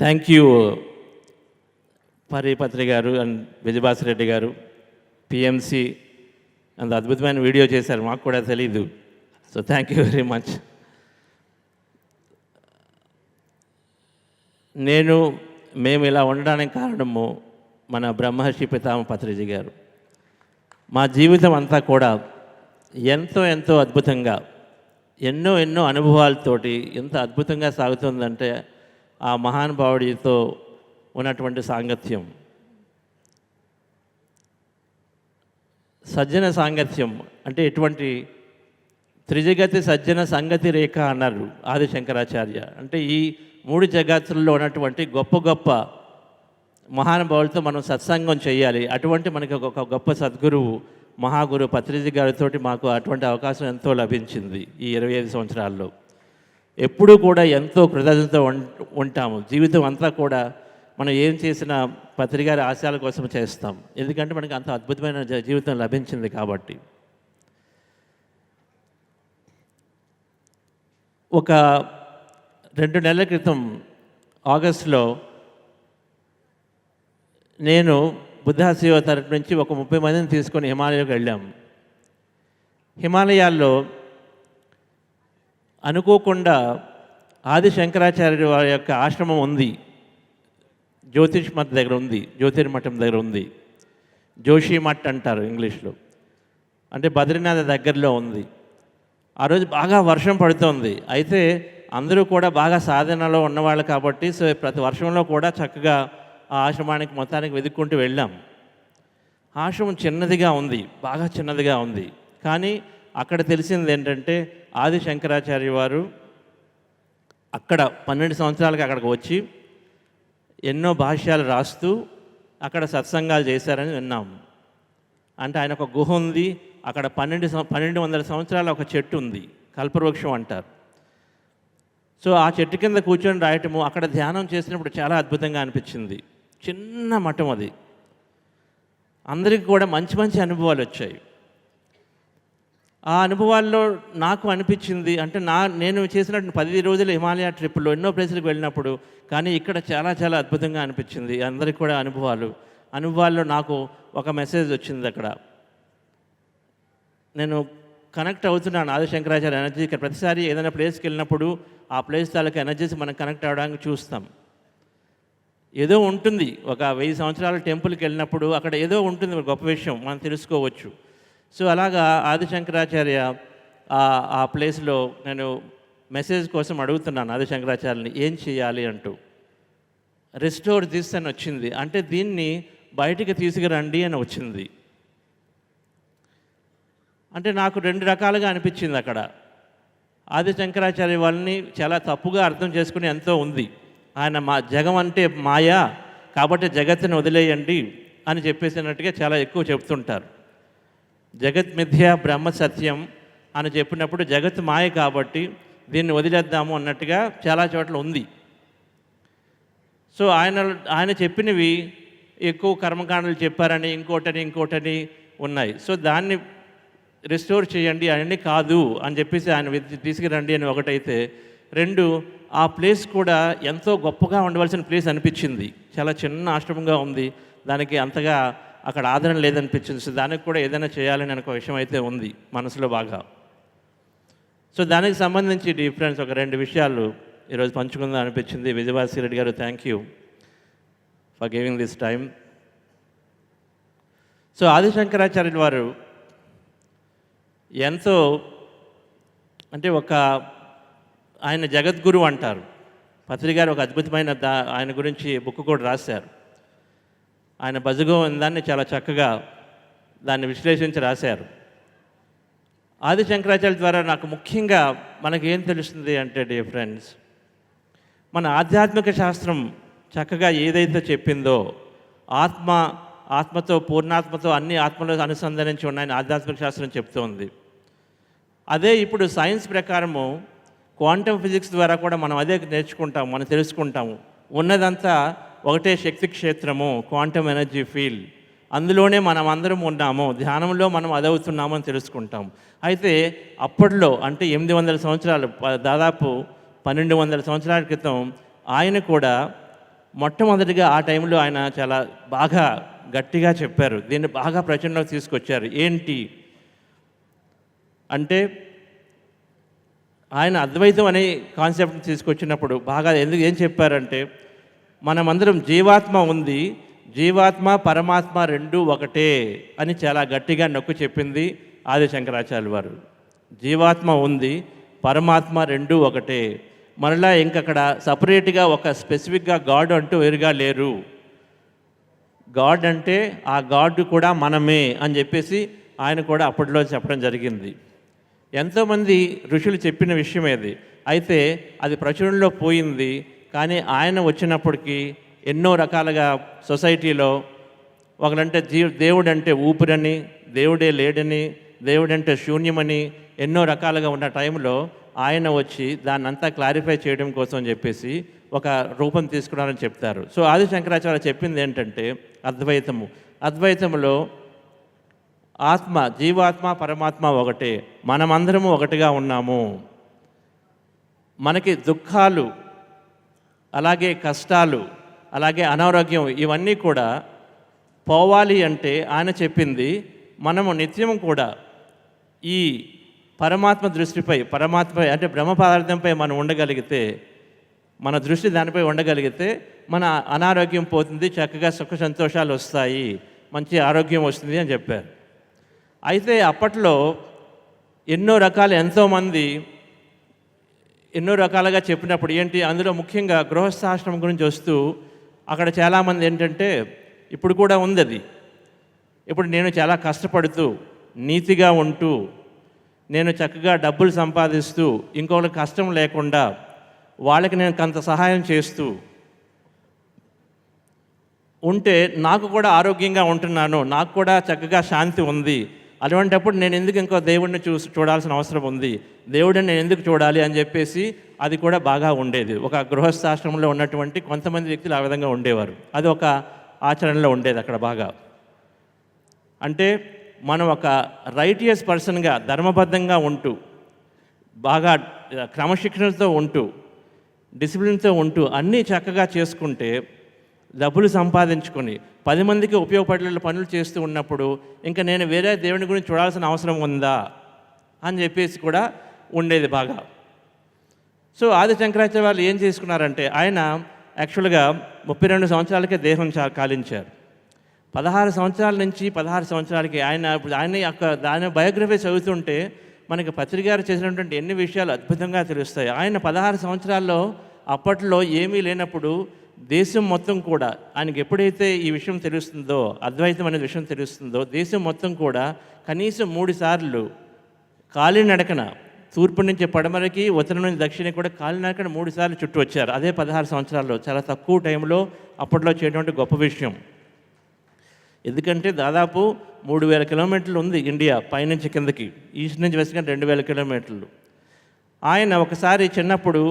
Thank you పరిపత్రి గారు and Vijayabhaskar గారు, PMC అంత అద్భుతమైన వీడియో చేశారు, మాకు కూడా తెలీదు. So thank you very much. మేము ఇలా ఉండడానికి కారణము మన బ్రహ్మర్షి పితామహ పత్రిజీ గారు. మా జీవితం అంతా కూడా ఎంతో అద్భుతంగా ఎన్నో అనుభవాలతోటి ఎంత అద్భుతంగా సాగుతుందంటే ఆ మహానుభావుడితో ఉన్నటువంటి సాంగత్యం, సజ్జన సాంగత్యం అంటే ఎటువంటి త్రిజగతి సజ్జన సంగతి రేఖ అన్నారు ఆది శంకరాచార్య. అంటే ఈ 3 జగత్తుల్లో ఉన్నటువంటి గొప్ప మహానుభావులతో మనం సత్సంగం చేయాలి. అటువంటి మనకి ఒక గొప్ప సద్గురువు మహాగురు పత్రిజీ గారితో మాకు అటువంటి అవకాశం ఎంతో లభించింది ఈ 25 సంవత్సరాల్లో. ఎప్పుడూ కూడా ఎంతో కృతజ్ఞతతో ఉంటాము. జీవితం అంతా కూడా మనం ఏం చేసినా పత్రిజీ గారి ఆశయాల కోసం చేస్తాం, ఎందుకంటే మనకి అంత అద్భుతమైన జీవితం లభించింది కాబట్టి. ఒక 2 నెలల క్రితం ఆగస్టులో నేను బుద్ధాశివ తరపు నుంచి ఒక 30 మందిని తీసుకొని హిమాలయాలకు వెళ్ళాం. హిమాలయాల్లో అనుకోకుండా ఆది శంకరాచార్య వారి యొక్క ఆశ్రమం ఉంది, జ్యోతిష్ మఠ్ దగ్గర ఉంది, జ్యోతిర్మఠం దగ్గర ఉంది. జోషి మఠ్ అంటారు ఇంగ్లీష్లో, అంటే బద్రీనాథ్ దగ్గరలో ఉంది. ఆ రోజు బాగా వర్షం పడుతోంది. అయితే అందరూ కూడా బాగా సాధనలో ఉన్నవాళ్ళు కాబట్టి సో ప్రతి వర్షంలో కూడా చక్కగా ఆ ఆశ్రమానికి మొత్తానికి వెతుక్కుంటూ వెళ్ళాం. ఆశ్రమం చిన్నదిగా ఉంది, బాగా చిన్నదిగా ఉంది. కానీ అక్కడ తెలిసింది ఏంటంటే ఆది శంకరాచార్య వారు అక్కడ 12 సంవత్సరాలకి అక్కడికి వచ్చి ఎన్నో భాష్యాలు రాస్తూ అక్కడ సత్సంగాలు చేశారని విన్నాం. అంటే ఆయన ఒక గుహ ఉంది, అక్కడ 1200 సంవత్సరాల ఒక చెట్టు ఉంది, కల్పవృక్షం అంటారు. సో ఆ చెట్టు కింద కూర్చొని రాయటము, అక్కడ ధ్యానం చేసినప్పుడు చాలా అద్భుతంగా అనిపించింది. చిన్న మఠం అది. అందరికీ కూడా మంచి అనుభవాలు వచ్చాయి. ఆ అనుభవాల్లో నాకు అనిపించింది అంటే నేను చేసినట్టు 10 రోజుల హిమాలయ ట్రిప్లో ఎన్నో ప్లేసులకు వెళ్ళినప్పుడు, కానీ ఇక్కడ చాలా అద్భుతంగా అనిపించింది. అందరికీ కూడా అనుభవాల్లో నాకు ఒక మెసేజ్ వచ్చింది. అక్కడ నేను కనెక్ట్ అవుతున్నాను ఆది శంకరాచార్య ఎనర్జీ. ఇక్కడ ప్రతిసారి ఏదైనా ప్లేస్కి వెళ్ళినప్పుడు ఆ ప్లేస్ తాలూకు ఎనర్జీస్ మనం కనెక్ట్ అవ్వడానికి చూస్తాం. ఏదో ఉంటుంది, ఒక 1000 సంవత్సరాల టెంపుల్కి వెళ్ళినప్పుడు అక్కడ ఏదో ఉంటుంది, గొప్ప విషయం మనం తెలుసుకోవచ్చు. సో అలాగా ఆది శంకరాచార్య ఆ ప్లేస్లో నేను మెసేజ్ కోసం అడుగుతున్నాను ఆది శంకరాచార్యని, ఏం చేయాలి అంటూ. రిస్టోర్ దిస్ అని వచ్చింది, అంటే దీన్ని బయటికి తీసుకురండి అని వచ్చింది. అంటే నాకు 2 రకాలుగా అనిపించింది అక్కడ. ఆది శంకరాచార్య వాళ్ళని చాలా తప్పుగా అర్థం చేసుకుని ఎంతో ఉంది. ఆయన జగం అంటే మాయా కాబట్టి జగత్తుని వదిలేయండి అని చెప్పేసినట్టుగా చాలా ఎక్కువ చెప్తుంటారు. జగత్ మిథ్య బ్రహ్మ సత్యం అని చెప్పినప్పుడు జగత్ మాయ కాబట్టి దీన్ని వదిలేద్దాము అన్నట్టుగా చాలా చోట్ల ఉంది. సో ఆయన చెప్పినవి ఎక్కువ కర్మకాండలు చెప్పారని ఇంకోటని ఉన్నాయి. సో దాన్ని రిస్టోర్ చేయండి అని కాదు అని చెప్పేసి ఆయన తీసుకురండి అని ఒకటైతే, 2 ఆ ప్లేస్ కూడా ఎంతో గొప్పగా ఉండవలసిన ప్లేస్ అనిపించింది. చాలా చిన్న ఆశ్రమంగా ఉంది, దానికి అంతగా అక్కడ ఆదరణ లేదనిపించింది. సో దానికి కూడా ఏదైనా చేయాలని ఒక విషయం అయితే ఉంది మనసులో బాగా. సో దానికి సంబంధించి డిఫరెన్స్ ఒక 2 విషయాలు ఈరోజు పంచుకుందాం అనిపించింది. విజయభాస్కర్ రెడ్డి గారు, thank you for giving this time. So ఆది శంకరాచార్యుల వారు ఎంతో అంటే ఆయన జగద్గురు అంటారు. పత్రిజీ గారు ఒక అద్భుతమైన ఆయన గురించి బుక్ కూడా రాశారు. ఆయన భజగోవిందాన్ని చాలా చక్కగా దాన్ని విశ్లేషించి రాశారు. ఆది శంకరాచార్య ద్వారా నాకు ముఖ్యంగా మనకేం తెలుస్తుంది అంటే డియర్ ఫ్రెండ్స్, మన ఆధ్యాత్మిక శాస్త్రం చక్కగా ఏదైతే చెప్పిందో ఆత్మతో పూర్ణాత్మతో అన్ని ఆత్మలో అనుసంధానించి ఉన్నాయని ఆధ్యాత్మిక శాస్త్రం చెప్తోంది. అదే ఇప్పుడు సైన్స్ ప్రకారము క్వాంటమ్ ఫిజిక్స్ ద్వారా కూడా మనం అదే నేర్చుకుంటాము, మనం తెలుసుకుంటాము. ఉన్నదంతా ఒకటే శక్తి క్షేత్రము, క్వాంటమ్ ఎనర్జీ ఫీల్డ్, అందులోనే మనం అందరం ఉన్నాము, ధ్యానంలో మనం అదవుతున్నాము అని తెలుసుకుంటాం. అయితే అప్పట్లో అంటే 800 సంవత్సరాలు, దాదాపు 1200 సంవత్సరాల క్రితం ఆయన కూడా మొట్టమొదటిగా ఆ టైంలో ఆయన చాలా బాగా గట్టిగా చెప్పారు, దీన్ని బాగా ప్రచురణలోకి తీసుకొచ్చారు. ఏంటి అంటే ఆయన అద్వైతం అనే కాన్సెప్ట్ని తీసుకొచ్చినప్పుడు బాగా ఏం చెప్పారంటే, మనమందరం జీవాత్మ ఉంది, జీవాత్మ పరమాత్మ రెండూ ఒకటే అని చాలా గట్టిగా నొక్కి చెప్పింది ఆది శంకరాచార్యులు వారు. జీవాత్మ ఉంది, పరమాత్మ రెండూ ఒకటే. మరలా ఇంకక్కడ సపరేట్గా ఒక స్పెసిఫిక్గా గాడ్ అంటూ వేరుగా లేరు. గాడ్ అంటే ఆ గాడ్ కూడా మనమే అని చెప్పేసి ఆయన కూడా అప్పట్లో చెప్పడం జరిగింది. ఎంతోమంది ఋషులు చెప్పిన విషయం అది. అయితే అది ప్రచురణలో పోయింది. కానీ ఆయన వచ్చినప్పటికీ ఎన్నో రకాలుగా సొసైటీలో ఒకరంటే దేవుడంటే ఊపిరని, దేవుడే లేడని, దేవుడంటే శూన్యమని ఎన్నో రకాలుగా ఉన్న టైంలో ఆయన వచ్చి దాన్నంతా క్లారిఫై చేయడం కోసం చెప్పేసి ఒక రూపం తీసుకున్నారని చెప్తారు. సో ఆది శంకరాచార్య చెప్పింది ఏంటంటే అద్వైతంలో ఆత్మ, జీవాత్మ పరమాత్మ ఒకటే, మనమందరము ఒకటిగా ఉన్నాము. మనకి దుఃఖాలు, అలాగే కష్టాలు, అలాగే అనారోగ్యం ఇవన్నీ కూడా పోవాలి అంటే ఆయన చెప్పింది మనము నిత్యం కూడా ఈ పరమాత్మ దృష్టిపై, పరమాత్మ అంటే బ్రహ్మ పదార్థంపై మనం ఉండగలిగితే, మన దృష్టి దానిపై ఉండగలిగితే మన అనారోగ్యం పోతుంది, చక్కగా సుఖ సంతోషాలు వస్తాయి, మంచి ఆరోగ్యం వస్తుంది అని చెప్పారు. అయితే అప్పట్లో ఎంతోమంది ఎన్నో రకాలుగా చెప్పినప్పుడు ఏంటి, అందులో ముఖ్యంగా గృహస్థాశ్రమం గురించి వస్తూ అక్కడ చాలామంది ఏంటంటే, ఇప్పుడు కూడా ఉంది అది, ఇప్పుడు నేను చాలా కష్టపడుతూ నీతిగా ఉంటూ నేను చక్కగా డబ్బులు సంపాదిస్తూ ఇంకొకరికి కష్టం లేకుండా వాళ్ళకి నేను కొంత సహాయం చేస్తూ ఉంటే నాకు కూడా ఆరోగ్యంగా ఉంటున్నాను, నాకు కూడా చక్కగా శాంతి ఉంది, అటువంటిప్పుడు నేను ఎందుకు ఇంకో దేవుడిని చూడాల్సిన అవసరం ఉంది, దేవుడిని నేను ఎందుకు చూడాలి అని చెప్పేసి అది కూడా బాగా ఉండేది. ఒక గృహస్థాశ్రమంలో ఉన్నటువంటి కొంతమంది వ్యక్తులు ఆ విధంగా ఉండేవారు. అది ఒక ఆచరణలో ఉండేది అక్కడ బాగా. అంటే మనం ఒక రైటియస్ పర్సన్గా ధర్మబద్ధంగా ఉంటూ, బాగా క్రమశిక్షణతో ఉంటూ, డిసిప్లిన్తో ఉంటూ అన్నీ చక్కగా చేసుకుంటే, డబ్బులు సంపాదించుకొని 10 మందికి ఉపయోగపడే పనులు చేస్తూ ఉన్నప్పుడు ఇంకా నేను వేరే దేవుని గురించి చూడాల్సిన అవసరం ఉందా అని చెప్పేసి కూడా ఉండేది బాగా. సో ఆది శంకరాచార్య వాళ్ళు ఏం చేసుకున్నారంటే, ఆయన యాక్చువల్గా 32 సంవత్సరాలకే దేహం కాలించారు. 16 సంవత్సరాల నుంచి 16 సంవత్సరాలకి ఆయన యొక్క దాని బయోగ్రఫీ చదువుతుంటే మనకి పత్రిక గారు చేసినటువంటి ఎన్ని విషయాలు అద్భుతంగా తెలుస్తాయి. ఆయన 16 సంవత్సరాల్లో అప్పట్లో ఏమీ లేనప్పుడు దేశం మొత్తం కూడా ఆయనకి ఎప్పుడైతే ఈ విషయం తెలుస్తుందో, అద్వైతం అనే విషయం తెలుస్తుందో, దేశం మొత్తం కూడా కనీసం 3 సార్లు కాలినడకన, తూర్పు నుంచి పడమరకి, ఉత్తరం నుంచి దక్షిణకి కూడా కాలినడకన 3 సార్లు చుట్టూ వచ్చారు. అదే 16 సంవత్సరాల్లో, చాలా తక్కువ టైంలో అప్పట్లో చేయటువంటి గొప్ప విషయం. ఎందుకంటే దాదాపు 3000 కిలోమీటర్లు ఉంది ఇండియా పైనుంచి కిందకి, ఈస్ట్ నుంచి వెస్ట్గా 2000 కిలోమీటర్లు. ఆయన ఒకసారి చిన్నప్పుడు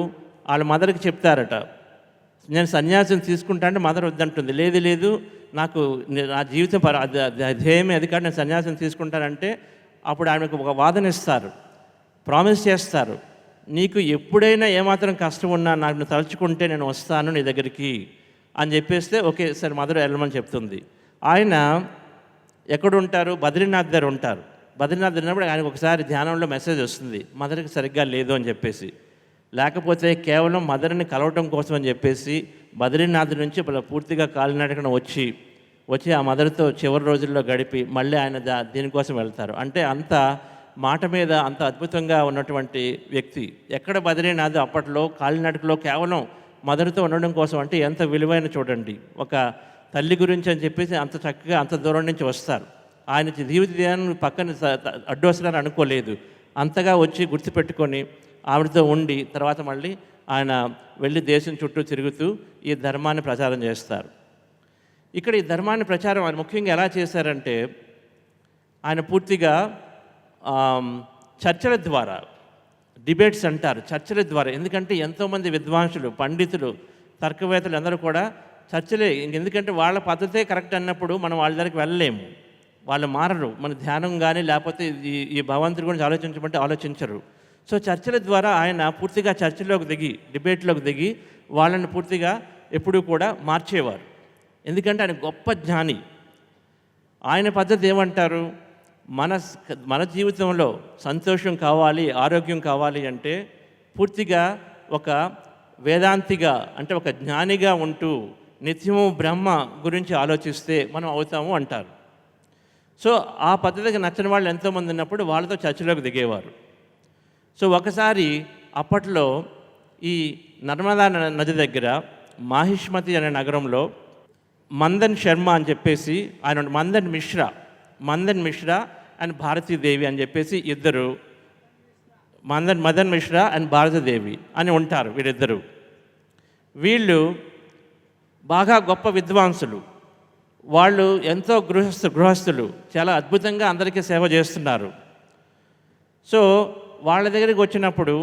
వాళ్ళ మదర్కి చెప్తారట, నేను సన్యాసం తీసుకుంటా అంటే మదర్ వద్దంటుంది. లేదు నాకు నా జీవితం ధ్యేయమే అది కాదు, నేను సన్యాసం తీసుకుంటానంటే అప్పుడు ఆమెకు ఒక వాదన ఇస్తారు, ప్రామిస్ చేస్తారు, నీకు ఎప్పుడైనా ఏమాత్రం కష్టం ఉన్నా నాకు తలుచుకుంటే నేను వస్తాను నీ దగ్గరికి అని చెప్పేస్తే ఓకే సార్ మదర్ వెళ్ళమని చెప్తుంది. ఆయన ఎక్కడుంటారు, బద్రీనాథ్ దగ్గర ఉంటారు. బద్రీనాథ్ ఉన్నప్పుడు ఆయనకు ఒకసారి ధ్యానంలో మెసేజ్ వస్తుంది, మదర్కి సరిగ్గా లేదు అని చెప్పేసి. లేకపోతే కేవలం మదర్ని కలవటం కోసం అని చెప్పేసి బద్రీనాథ్ నుంచి పూర్తిగా కాలినడకన వచ్చి ఆ మదర్తో చివరి రోజుల్లో గడిపి మళ్ళీ ఆయన దీనికోసం వెళ్తారు. అంటే అంత మాట మీద అంత అద్భుతంగా ఉన్నటువంటి వ్యక్తి. ఎక్కడ బద్రీనాథ్ అప్పట్లో కాలినడకలో కేవలం మదర్తో ఉండడం కోసం అంటే ఎంత విలువైన చూడండి. ఒక తల్లి గురించి అని చెప్పేసి అంత చక్కగా అంత దూరం నుంచి వస్తారు. ఆయన జీవితాన్ని పక్కన అడ్డు వస్తారని అనుకోలేదు, అంతగా వచ్చి గుర్తుపెట్టుకొని ఆవిడతో ఉండి తర్వాత మళ్ళీ ఆయన వెళ్ళి దేశం చుట్టూ తిరుగుతూ ఈ ధర్మాన్ని ప్రచారం చేస్తారు. ఇక్కడ ఈ ధర్మాన్ని ప్రచారం ఆయన ముఖ్యంగా ఎలా చేశారంటే, ఆయన పూర్తిగా చర్చల ద్వారా, డిబేట్స్ అంటారు, చర్చల ద్వారా. ఎందుకంటే ఎంతోమంది విద్వాంసులు, పండితులు, తర్కవేత్తలు అందరూ కూడా చర్చలే. ఎందుకంటే వాళ్ళ పద్ధతే కరెక్ట్ అన్నప్పుడు మనం వాళ్ళ దగ్గరికి వెళ్ళలేము, వాళ్ళు మారరు. మన ధ్యానం కానీ లేకపోతే ఈ భగవంతుడి గురించి ఆలోచించమంటే ఆలోచించరు. సో చర్చల ద్వారా ఆయన పూర్తిగా చర్చలోకి దిగి, డిబేట్లోకి దిగి వాళ్ళని పూర్తిగా ఎప్పుడూ కూడా మార్చేవారు. ఎందుకంటే ఆయన గొప్ప జ్ఞాని. ఆయన పద్ధతి ఏమంటారు, మన మన జీవితంలో సంతోషం కావాలి, ఆరోగ్యం కావాలి అంటే పూర్తిగా ఒక వేదాంతిగా, అంటే ఒక జ్ఞానిగా ఉంటూ నిత్యము బ్రహ్మ గురించి ఆలోచిస్తే మనం అవుతాము అంటారు. సో ఆ పద్ధతికి నచ్చని వాళ్ళు ఎంతోమంది ఉన్నప్పుడు వాళ్ళతో చర్చలోకి దిగేవారు. సో ఒకసారి అప్పట్లో ఈ నర్మదా నది దగ్గర మాహిష్మతి అనే నగరంలో మందన్ శర్మ అని చెప్పేసి ఆయన, మందన్ మిశ్రా అండ్ భారతీదేవి అని చెప్పేసి ఇద్దరు, మదన్ మిశ్రా అండ్ భారతీదేవి అని ఉంటారు వీరిద్దరు. వీళ్ళు బాగా గొప్ప విద్వాంసులు. వాళ్ళు ఎంతో గృహస్థులు, చాలా అద్భుతంగా అందరికీ సేవ చేస్తున్నారు. సో వాళ్ళ దగ్గరికి వచ్చినప్పుడు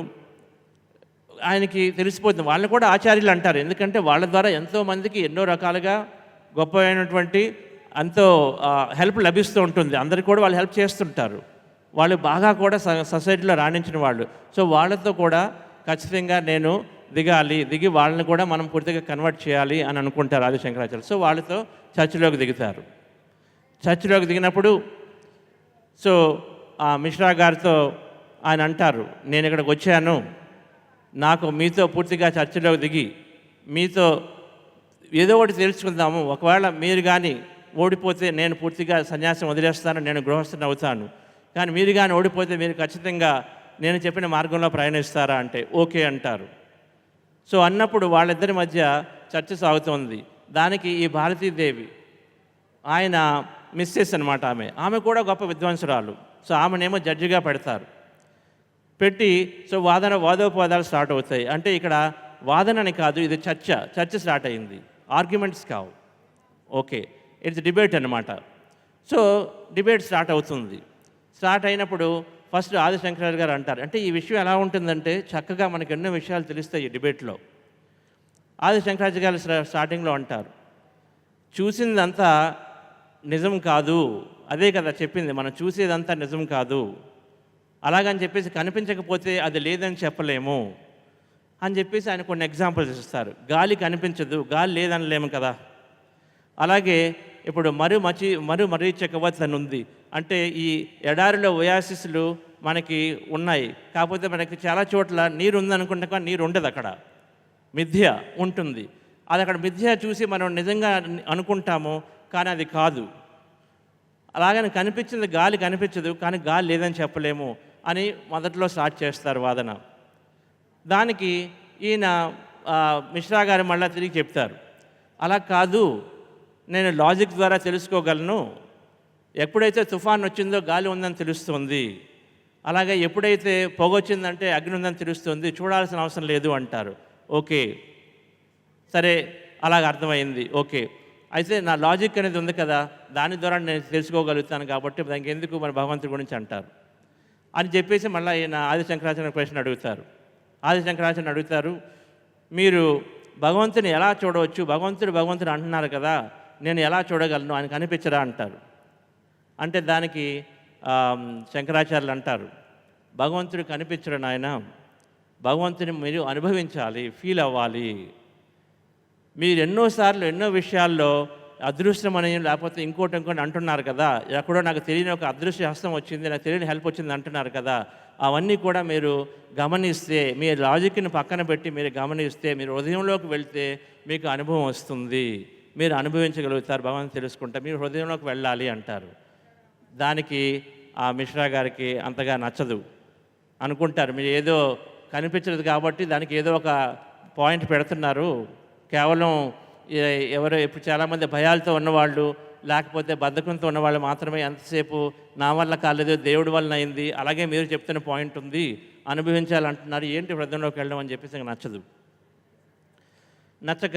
ఆయనకి తెలిసిపోతుంది. వాళ్ళని కూడా ఆచార్యులు అంటారు, ఎందుకంటే వాళ్ళ ద్వారా ఎంతోమందికి ఎన్నో రకాలుగా గొప్పమైనటువంటి ఎంతో హెల్ప్ లభిస్తూ ఉంటుంది. అందరికీ కూడా వాళ్ళు హెల్ప్ చేస్తుంటారు. వాళ్ళు బాగా కూడా సొసైటీలో రాణించిన వాళ్ళు. సో వాళ్ళతో కూడా ఖచ్చితంగా నేను దిగి వాళ్ళని కూడా మనం పూర్తిగా కన్వర్ట్ చేయాలి అని అనుకుంటారు ఆది శంకరాచార్యులు. సో వాళ్ళతో చర్చిలోకి దిగుతారు. చర్చిలోకి దిగినప్పుడు సో ఆ మిశ్రా గారితో ఆయన అంటారు, నేను ఇక్కడికి వచ్చాను, నాకు మీతో పూర్తిగా చర్చిలోకి దిగి మీతో ఏదో ఒకటి తెలుసుకుందాము. ఒకవేళ మీరు కానీ ఓడిపోతే నేను పూర్తిగా సన్యాసం వదిలేస్తాను, నేను గృహస్థుని అవుతాను. కానీ మీరు కానీ ఓడిపోతే మీరు ఖచ్చితంగా నేను చెప్పిన మార్గంలో ప్రయాణిస్తారా అంటే ఓకే అంటారు. సో అన్నప్పుడు వాళ్ళిద్దరి మధ్య చర్చ సాగుతోంది. దానికి ఈ భారతీదేవి, ఆయన మిస్సెస్ అనమాట, ఆమె కూడా గొప్ప విద్వాంసురాలు. సో ఆమెనేమో జడ్జిగా పెడతారు. పెట్టి సో వాదోపవాదాలు స్టార్ట్ అవుతాయి. అంటే ఇక్కడ వాదనని కాదు, ఇది చర్చ స్టార్ట్ అయింది, ఆర్గ్యుమెంట్స్ కావు. ఓకే, ఇట్స్ డిబేట్ అనమాట. సో డిబేట్ స్టార్ట్ అవుతుంది. స్టార్ట్ అయినప్పుడు ఫస్ట్ ఆది శంకరాచార్య గారు అంటారు, అంటే ఈ విషయం ఎలా ఉంటుందంటే చక్కగా మనకు ఎన్నో విషయాలు తెలుస్తాయి ఈ డిబేట్లో. ఆది శంకరాచార్య గారు స్టార్టింగ్లో అంటారు, చూసిందంతా నిజం కాదు, అదే కదా చెప్పింది, మనం చూసేదంతా నిజం కాదు, అలాగని చెప్పేసి కనిపించకపోతే అది లేదని చెప్పలేము అని చెప్పేసి ఆయన కొన్ని ఎగ్జాంపుల్స్ ఇస్తారు. గాలి కనిపించదు, గాలి లేదనలేము కదా. అలాగే ఇప్పుడు మరీచకవత్ అని ఉంది, అంటే ఈ ఎడారిలో ఒయాసిస్లు మనకి ఉన్నాయి, కాకపోతే మనకి చాలా చోట్ల నీరు ఉందనుకుంటే కానీ నీరు ఉండదు, అక్కడ మిథ్య ఉంటుంది. అది అక్కడ మిథ్య చూసి మనం నిజంగా అనుకుంటాము, కానీ అది కాదు. అలాగని కనిపించింది గాలి కనిపించదు, కానీ గాలి లేదని చెప్పలేము అని మొదట్లో స్టార్ట్ చేస్తారు వాదన. దానికి ఈయన మిశ్రా గారు మళ్ళీ తిరిగి చెప్తారు, అలా కాదు, నేను లాజిక్ ద్వారా తెలుసుకోగలను, ఎప్పుడైతే తుఫాన్ వచ్చిందో గాలి ఉందని తెలుస్తుంది, అలాగే ఎప్పుడైతే పొగ వచ్చిందంటే అగ్ని ఉందని తెలుస్తుంది, చూడాల్సిన అవసరం లేదు అంటారు. ఓకే, సరే, అలాగ అర్థమైంది. ఓకే, అయితే నా లాజిక్ అనేది ఉంది కదా, దాని ద్వారా నేను తెలుసుకోగలుగుతాను, కాబట్టి దానికి ఎందుకు మన భగవంతుడి గురించి అంటారు అని చెప్పేసి మళ్ళీ ఈయన ఆది శంకరాచార్య ప్రశ్న అడుగుతారు. ఆది శంకరాచార్య అడుగుతారు, మీరు భగవంతుని ఎలా చూడవచ్చు, భగవంతుడు అంటున్నారు కదా, నేను ఎలా చూడగలను, ఆయనకు అనిపించరా అంటారు. అంటే దానికి శంకరాచార్యులు అంటారు, భగవంతుడు కనిపించడు నాయన, భగవంతుని మీరు అనుభవించాలి, ఫీల్ అవ్వాలి. మీరు ఎన్నోసార్లు ఎన్నో విషయాల్లో అదృష్టమని లేకపోతే ఇంకోటి అంటున్నారు కదా, ఎక్కడో నాకు తెలియని ఒక అదృశ్య హస్తం వచ్చింది, నాకు తెలియని హెల్ప్ వచ్చింది అంటున్నారు కదా, అవన్నీ కూడా మీరు గమనిస్తే, మీ లాజిక్ని పక్కన పెట్టి మీరు గమనిస్తే, మీరు హృదయంలోకి వెళ్తే మీకు అనుభవం వస్తుంది, మీరు అనుభవించగలుగుతారు, భగవంతుని తెలుసుకుంటే మీరు హృదయంలోకి వెళ్ళాలి అంటారు. దానికి ఆ మిశ్రా గారికి అంతగా నచ్చదు. అనుకుంటారు, మీరు ఏదో కనిపించలేదు కాబట్టి దానికి ఏదో ఒక పాయింట్ పెడుతున్నారు, కేవలం ఇప్పుడు చాలామంది భయాలతో ఉన్నవాళ్ళు లేకపోతే బద్ధకంతో ఉన్నవాళ్ళు మాత్రమే ఎంతసేపు నా వల్ల కాలేదు, దేవుడి వలన అయింది, అలాగే మీరు చెప్తున్న పాయింట్ ఉంది, అనుభవించాలంటున్నారు, ఏంటి హృదయంలోకి వెళ్ళడం అని చెప్పేసి నచ్చక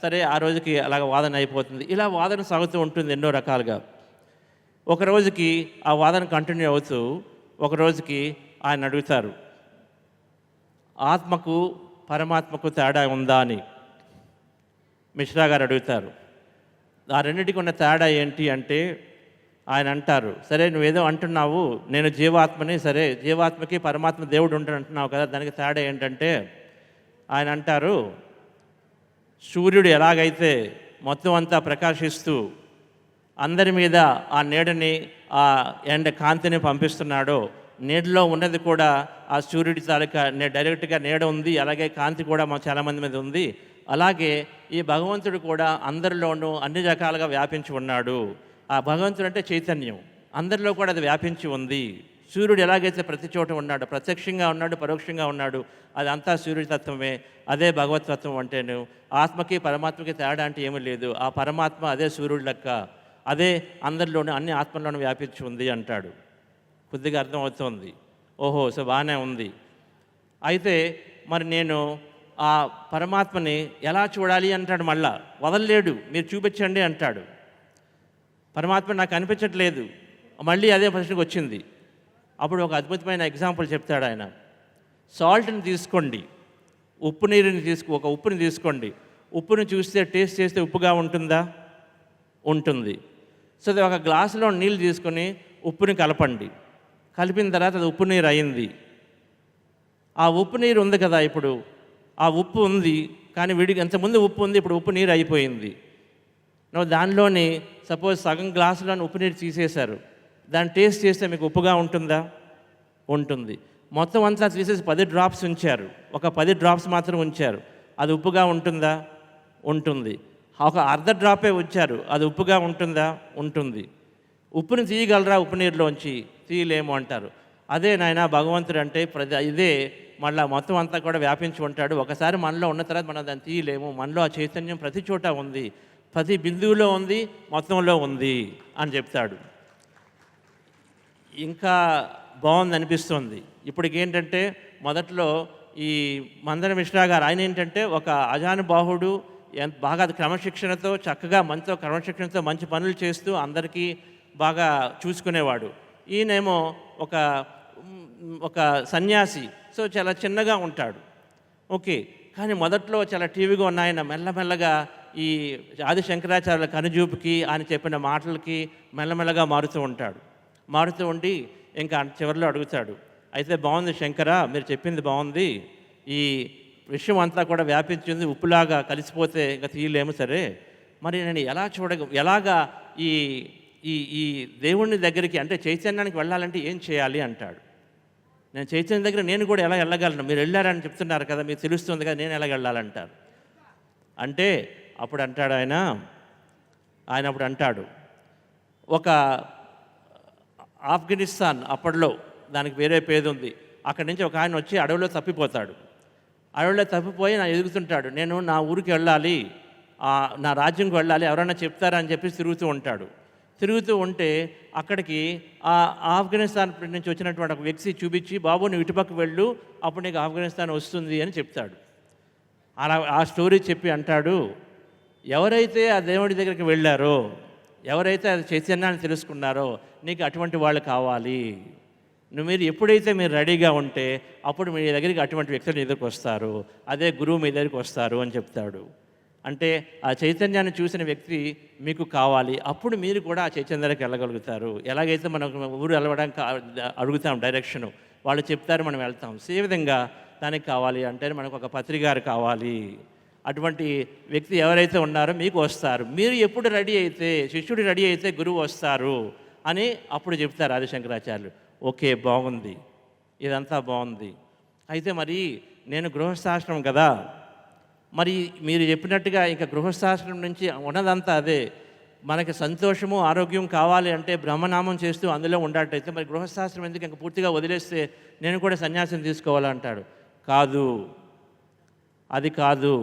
సరే ఆ రోజుకి అలాగ వాదన అయిపోతుంది. ఇలా వాదన సాగుతూ ఉంటుంది ఎన్నో రకాలుగా. ఒక రోజుకి ఆ వాదన కంటిన్యూ అవుతూ ఒక రోజుకి ఆయన అడుగుతారు, ఆత్మకు పరమాత్మకు తేడా ఉందా అని మిశ్రా గారు అడుగుతారు. ఆ రెండింటికి ఉన్న తేడా ఏంటి అంటే ఆయన అంటారు, సరే నువ్వేదో అంటున్నావు, నేను జీవాత్మని, సరే జీవాత్మకి పరమాత్మ దేవుడు ఉంటాడు అంటున్నావు కదా, దానికి తేడా ఏంటంటే ఆయన అంటారు, సూర్యుడు ఎలాగైతే మొత్తం అంతా ప్రకాశిస్తూ అందరి మీద ఆ నీడని, ఆ కాంతిని పంపిస్తున్నాడో, నీడలో ఉన్నది కూడా ఆ సూర్యుడి తాలూకా డైరెక్ట్గా నీడ ఉంది, అలాగే కాంతి కూడా చాలామంది మీద ఉంది. అలాగే ఈ భగవంతుడు కూడా అందరిలోనూ అన్ని రకాలుగా వ్యాపించి ఉన్నాడు. ఆ భగవంతుడు అంటే చైతన్యం, అందరిలో కూడా అది వ్యాపించి ఉంది. సూర్యుడు ఎలాగైతే ప్రతి చోట ఉన్నాడు, ప్రత్యక్షంగా ఉన్నాడు, పరోక్షంగా ఉన్నాడు, అది అంతా సూర్యుడి తత్వమే. అదే భగవతత్వం అంటేను. ఆత్మకి పరమాత్మకి తేడా అంటే ఏమీ లేదు. ఆ పరమాత్మ అదే సూర్యుడి లెక్క, అదే అందరిలోనూ అన్ని ఆత్మల్లోనూ వ్యాపించి ఉంది అంటాడు. కొద్దిగా అర్థమవుతోంది. ఓహో, సో బాగానే ఉంది. అయితే మరి నేను ఆ పరమాత్మని ఎలా చూడాలి అంటాడు. మళ్ళా వదలలేడు, మీరు చూపించండి అంటాడు. పరమాత్మ నాకు అనిపించట్లేదు. మళ్ళీ అదే ప్రశ్నకు వచ్చింది. అప్పుడు ఒక అద్భుతమైన ఎగ్జాంపుల్ చెప్తాడు ఆయన. సాల్ట్ని తీసుకోండి, ఉప్పు నీరుని ఒక ఉప్పుని తీసుకోండి. ఉప్పుని చూస్తే, టేస్ట్ చేస్తే ఉప్పుగా ఉంటుందా? ఉంటుంది. సో ఒక గ్లాసులో నీళ్ళు తీసుకొని ఉప్పుని కలపండి. కలిపిన తర్వాత అది ఉప్పు నీరు అయింది. ఆ ఉప్పు నీరు ఉంది కదా, ఇప్పుడు ఆ ఉప్పు ఉంది, కానీ విడిగా ఎంతమంది ఉప్పు ఉంది, ఇప్పుడు ఉప్పు నీరు అయిపోయింది. దానిలోని సపోజ్ సగం గ్లాసులోని ఉప్పు నీరు తీసేశారు. దాన్ని టేస్ట్ చేస్తే మీకు ఉప్పుగా ఉంటుందా? ఉంటుంది. మొత్తం అంతా తీసేసి 10 డ్రాప్స్ ఉంచారు, ఒక 10 డ్రాప్స్ మాత్రం ఉంచారు, అది ఉప్పుగా ఉంటుందా? ఉంటుంది. ఒక అర్ధ డ్రాపే ఉంచారు, అది ఉప్పుగా ఉంటుందా? ఉంటుంది. ఉప్పుని తీయగలరా ఉప్పు నీరులోంచి? తీయలేము అంటారు. అదే నాయన భగవంతుడు అంటే ఇదే మళ్ళీ మొత్తం అంతా కూడా వ్యాపించి ఉంటాడు. ఒకసారి మనలో ఉన్న తర్వాత మనం దాన్ని తీయలేము. మనలో ఆ చైతన్యం ప్రతి చోట ఉంది, ప్రతి బిందువులో ఉంది, మొత్తంలో ఉంది అని చెప్తాడు. ఇంకా బాగుంది అనిపిస్తుంది. ఇప్పటికేంటంటే మొదట్లో ఈ మందన మిశ్రా గారు ఆయన ఏంటంటే ఒక అజానుబాహుడు, బాగా క్రమశిక్షణతో చక్కగా మనతో క్రమశిక్షణతో మంచి పనులు చేస్తూ అందరికీ బాగా చూసుకునేవాడు. ఈయనేమో ఒక సన్యాసి, సో చాలా చిన్నగా ఉంటాడు. ఓకే, కానీ మొదట్లో చాలా టీవీగా ఉన్న ఆయన మెల్లమెల్లగా ఈ ఆది శంకరాచార్యుల కనుజూపుకి, ఆయన చెప్పిన మాటలకి మెల్లమెల్లగా మారుతూ ఉండి ఇంకా చివరిలో అడుగుతాడు, అయితే బాగుంది శంకర, మీరు చెప్పింది బాగుంది, ఈ విషయం అంతా కూడా వ్యాపించింది, ఉప్పులాగా కలిసిపోతే ఇంకా తీయలేము, సరే మరి నేను ఎలాగా ఈ ఈ ఈ దేవుని దగ్గరికి అంటే చైతన్యానికి వెళ్ళాలంటే ఏం చేయాలి అంటాడు. నేను చైతన్యం దగ్గర నేను కూడా ఎలా వెళ్ళగలను? మీరు వెళ్ళారని చెప్తున్నారు కదా, మీకు తెలుస్తుంది కదా, నేను ఎలా వెళ్ళాలంటారు. అంటే అప్పుడు అంటాడు ఆయన అప్పుడు అంటాడు, ఒక ఆఫ్ఘనిస్తాన్ అప్పట్లో దానికి వేరే పేరు ఉంది, అక్కడి నుంచి ఒక ఆయన వచ్చి అడవిలో తప్పిపోతాడు. అడవిలో తప్పిపోయి ఎదుగుతుంటాడు, నేను నా ఊరికి వెళ్ళాలి, నా రాజ్యంకి వెళ్ళాలి, ఎవరైనా చెప్తారా అని చెప్పి తిరుగుతూ ఉంటే అక్కడికి ఆ ఆఫ్ఘనిస్తాన్ నుంచి వచ్చినటువంటి ఒక వ్యక్తి చూపించి, బాబు నువ్వు ఇటుపక్క వెళ్ళు, అప్పుడు నీకు ఆఫ్ఘనిస్తాన్ వస్తుంది అని చెప్తాడు. అలా ఆ స్టోరీ చెప్పి అంటాడు, ఎవరైతే ఆ దేవుడి దగ్గరికి వెళ్ళారో, ఎవరైతే అది చైతన్యాన్ని తెలుసుకున్నారో, నీకు అటువంటి వాళ్ళు కావాలి. మీరు ఎప్పుడైతే మీరు రెడీగా ఉంటే అప్పుడు మీ దగ్గరికి అటువంటి వ్యక్తులు మీ దగ్గరికి వస్తారు, అదే గురువు మీ దగ్గరికి వస్తారు అని చెప్తాడు. అంటే ఆ చైతన్యాన్ని చూసిన వ్యక్తి మీకు కావాలి, అప్పుడు మీరు కూడా ఆ చైతన్యం దగ్గరికి వెళ్ళగలుగుతారు. ఎలాగైతే మనం ఊరు వెళ్ళడానికి అడుగుతాం డైరెక్షను, వాళ్ళు చెప్తారు, మనం వెళ్తాం. ఏ విధంగా దానికి కావాలి అంటే మనకు ఒక పత్రికారు కావాలి. అటువంటి వ్యక్తి ఎవరైతే ఉన్నారో మీకు వస్తారు. మీరు ఎప్పుడు రెడీ అయితే, శిష్యుడు రెడీ అయితే గురువు వస్తారు అని అప్పుడు చెప్తారు ఆదిశంకరాచార్యులు. ఓకే, బాగుంది, ఇదంతా బాగుంది. అయితే మరి నేను గృహస్థాశ్రమం కదా, మరి మీరు చెప్పినట్టుగా ఇంకా గృహస్థాశ్రమం నుంచి ఉన్నదంతా అదే, మనకి సంతోషము ఆరోగ్యం కావాలి అంటే బ్రహ్మనామం చేస్తూ అందులో ఉండేటైతే మరి గృహస్థాశ్రమం ఎందుకు ఇంకా పూర్తిగా వదిలేస్తే నేను కూడా సన్యాసం తీసుకోవాలంటాడు. కాదు, అది కాదు.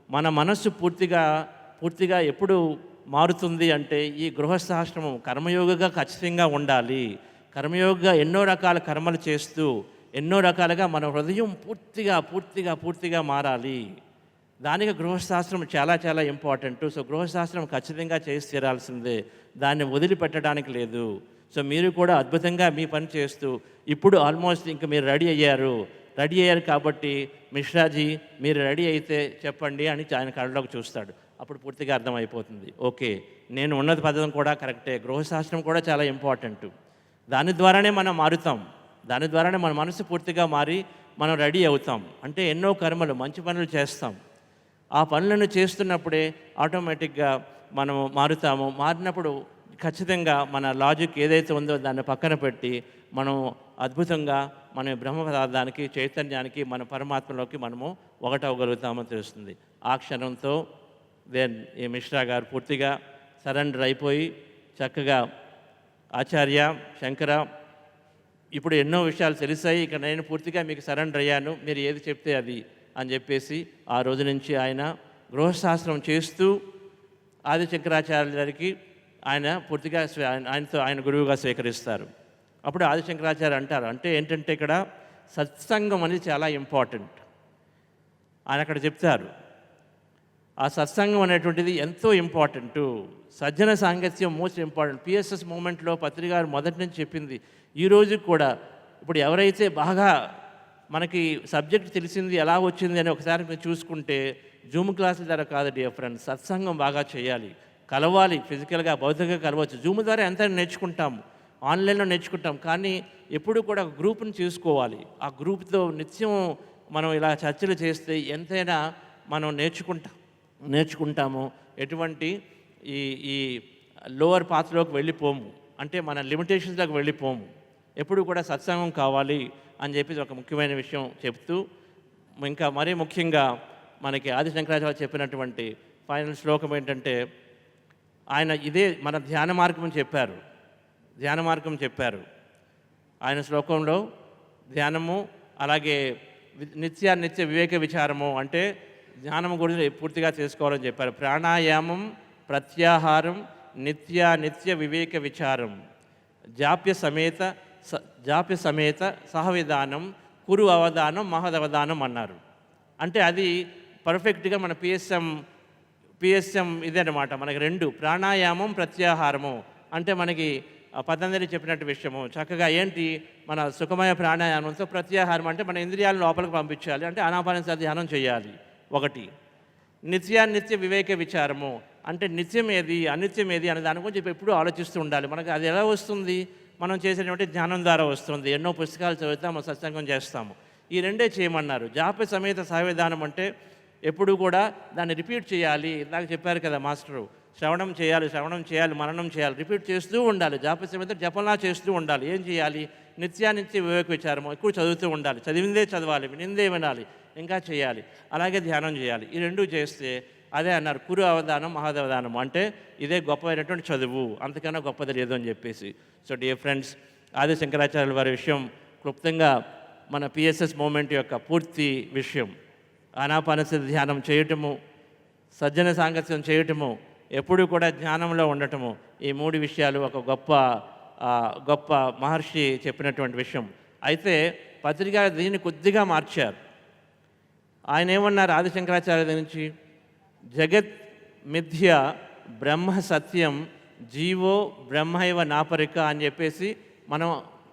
మన మనస్సు పూర్తిగా ఎప్పుడు మారుతుంది అంటే ఈ గృహస్థాశ్రమం కర్మయోగిగా ఖచ్చితంగా ఉండాలి. కర్మయోగిగా ఎన్నో రకాల కర్మలు చేస్తూ ఎన్నో రకాలుగా మన హృదయం పూర్తిగా మారాలి. దానికి గృహస్థాశ్రమం చాలా చాలా ఇంపార్టెంట్. సో గృహస్థాశ్రమం ఖచ్చితంగా చేసి తీరాల్సిందే, దాన్ని వదిలిపెట్టడానికి లేదు. సో మీరు కూడా అద్భుతంగా మీ పని చేస్తూ ఇప్పుడు ఆల్మోస్ట్ ఇంకా మీరు రెడీ అయ్యారు కాబట్టి మిశ్రాజీ మీరు రెడీ అయితే చెప్పండి అని ఆయన కళ్ళలోకి చూస్తాడు. అప్పుడు పూర్తిగా అర్థమైపోతుంది, ఓకే నేను ఉన్నత పద్ధతి కూడా కరెక్టే, గృహశాస్త్రం కూడా చాలా ఇంపార్టెంట్. దాని ద్వారానే మనం మారుతాం, దాని ద్వారానే మన మనసు పూర్తిగా మారి మనం రెడీ అవుతాం. అంటే ఎన్నో కర్మలు మంచి పనులు చేస్తాం. ఆ పనులను చేస్తున్నప్పుడే ఆటోమేటిక్గా మనము మారుతాము. మారినప్పుడు ఖచ్చితంగా మన లాజిక్ ఏదైతే ఉందో దాన్ని పక్కన పెట్టి మనం అద్భుతంగా మన బ్రహ్మ పదార్థానికి, చైతన్యానికి, మన పరమాత్మలోకి మనము ఒకటవగలుగుతామని తెలుస్తుంది. ఆ క్షణంతో దెన్ ఈ మిశ్రా గారు పూర్తిగా సరెండర్ అయిపోయి చక్కగా ఆచార్య శంకర, ఇప్పుడు ఎన్నో విషయాలు తెలిసాయి, ఇక నేను పూర్తిగా మీకు సరెండర్ అయ్యాను, మీరు ఏది చెప్తే అది అని చెప్పేసి ఆ రోజు నుంచి ఆయన గృహశాస్త్రం చేస్తూ ఆది శంకరాచార్యుల గారికి ఆయన పూర్తిగా ఆయన గురువుగా స్వీకరిస్తారు. అప్పుడు ఆది శంకరాచార్య అంటారు, అంటే ఏంటంటే ఇక్కడ సత్సంగం అనేది చాలా ఇంపార్టెంట్. ఆయన అక్కడ చెప్తారు, ఆ సత్సంగం అనేటువంటిది ఎంతో ఇంపార్టెంటు, సజ్జన సాంగత్యం మోస్ట్ ఇంపార్టెంట్. పిఎస్ఎస్ మూమెంట్లో పత్రిక గారు మొదటి నుంచి చెప్పింది. ఈరోజు కూడా ఇప్పుడు ఎవరైతే బాగా మనకి సబ్జెక్ట్ తెలిసింది ఎలా వచ్చింది అని ఒకసారి మీరు చూసుకుంటే జూమ్ క్లాసుల ద్వారా కాదు డియర్ ఫ్రెండ్స్, సత్సంగం బాగా చేయాలి, కలవాలి, ఫిజికల్గా భౌతికంగా కలవచ్చు. జూమ్ ద్వారా ఎంత నేర్చుకుంటాము, ఆన్లైన్లో నేర్చుకుంటాం, కానీ ఎప్పుడు కూడా ఒక గ్రూప్ని చూసుకోవాలి. ఆ గ్రూప్తో నిత్యం మనం ఇలా చర్చలు చేస్తే ఎంతైనా మనం నేర్చుకుంటాము. ఎటువంటి ఈ ఈ లోవర్ పాత్రలోకి వెళ్ళిపోము, అంటే మన లిమిటేషన్స్లోకి వెళ్ళిపోము. ఎప్పుడు కూడా సత్సంగం కావాలి అని చెప్పి ఒక ముఖ్యమైన విషయం చెప్తూ, ఇంకా మరీ ముఖ్యంగా మనకి ఆది శంకరాచార్య చెప్పినటువంటి ఫైనల్ శ్లోకం ఏంటంటే, ఆయన ఇదే మన ధ్యాన మార్గం చెప్పారు. ఆయన శ్లోకంలో ధ్యానము, అలాగే నిత్య వివేక విచారము, అంటే జ్ఞానం గురించి పూర్తిగా చేసుకోవాలని చెప్పారు. ప్రాణాయామం, ప్రత్యాహారం, నిత్య వివేక విచారం, జాప్య సమేత సహవిధానం, కురు అవధానం, మహదవధానం అన్నారు. అంటే అది పర్ఫెక్ట్గా మన పిఎస్ఎం ఇదే అనమాట. మనకి రెండు, ప్రాణాయామం, ప్రత్యాహారము, అంటే మనకి పతంజలి చెప్పినట్టు విషయము చక్కగా ఏంటి, మన సుఖమయ ప్రాణాయామంతో ప్రత్యాహారం అంటే మన ఇంద్రియాలను లోపలికి పంపించాలి, అంటే ఆనాపానసతి ధ్యానం చేయాలి. ఒకటి నిత్య వివేక విచారము, అంటే నిత్యం ఏది అనిత్యం ఏది అనే దాని గురించి ఎప్పుడూ ఆలోచిస్తూ ఉండాలి. మనకు అది ఎలా వస్తుంది, మనం చేసేటువంటి ధ్యానం ద్వారా వస్తుంది. ఎన్నో పుస్తకాలు చదువుతాము, సత్సంగం చేస్తాము. ఈ రెండే చేయమన్నారు. జాప్య సమేత సహవిధానం అంటే ఎప్పుడు కూడా దాన్ని రిపీట్ చేయాలి. ఇందాక చెప్పారు కదా మాస్టరు, శ్రవణం చేయాలి, మననం చేయాలి, రిపీట్ చేస్తూ ఉండాలి. జాప్య సమేత జపంలా చేస్తూ ఉండాలి. ఏం చేయాలి, నిత్య వివేక విచారము ఎక్కువ చదువుతూ ఉండాలి. చదివిందే చదవాలి, వినిందే వినాలి, ఇంకా చేయాలి. అలాగే ధ్యానం చేయాలి. ఈ రెండు చేస్తే అదే అన్నారు కురు అవధానం, మహదవధానం, అంటే ఇదే గొప్పమైనటువంటి చదువు, అంతకన్నా గొప్పది లేదు అని చెప్పేసి. సో డియర్ ఫ్రెండ్స్, ఆది శంకరాచార్యుల వారి విషయం క్లుప్తంగా మన పిఎస్ఎస్ మూమెంట్ యొక్క పూర్తి విషయం, ఆనాపానసతి ధ్యానం చేయటము, సజ్జన సాంగత్యం చేయటము, ఎప్పుడు కూడా జ్ఞానంలో ఉండటము, ఈ మూడు విషయాలు ఒక గొప్ప మహర్షి చెప్పినటువంటి విషయం. అయితే పత్రిక దీన్ని కొద్దిగా మార్చారు. ఆయన ఏమన్నారు ఆది శంకరాచార్య గురించి, జగత్ మిథ్య బ్రహ్మ సత్యం, జీవో బ్రహ్మైవ నాపరిక అని చెప్పేసి మనం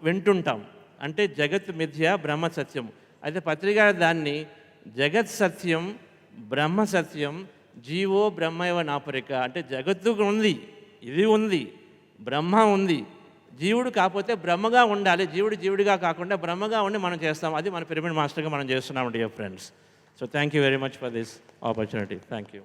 వింటుంటాం. అంటే జగత్ మిథ్య బ్రహ్మ సత్యం. అయితే పత్రిక దాన్ని జగత్ సత్యం, బ్రహ్మ సత్యం, జీవో బ్రహ్మైవ నాపరిక, అంటే జగత్తు ఉంది, ఇది ఉంది, బ్రహ్మ ఉంది, జీవుడు కాకపోతే బ్రహ్మగా ఉండాలి. జీవుడిగా కాకుండా బ్రహ్మగా ఉండి మనం చేస్తాం. అది మన పిరమిడ్ మాస్టర్గా మనం చేస్తున్నాం dear friends. So thank you very much for this opportunity. Thank you.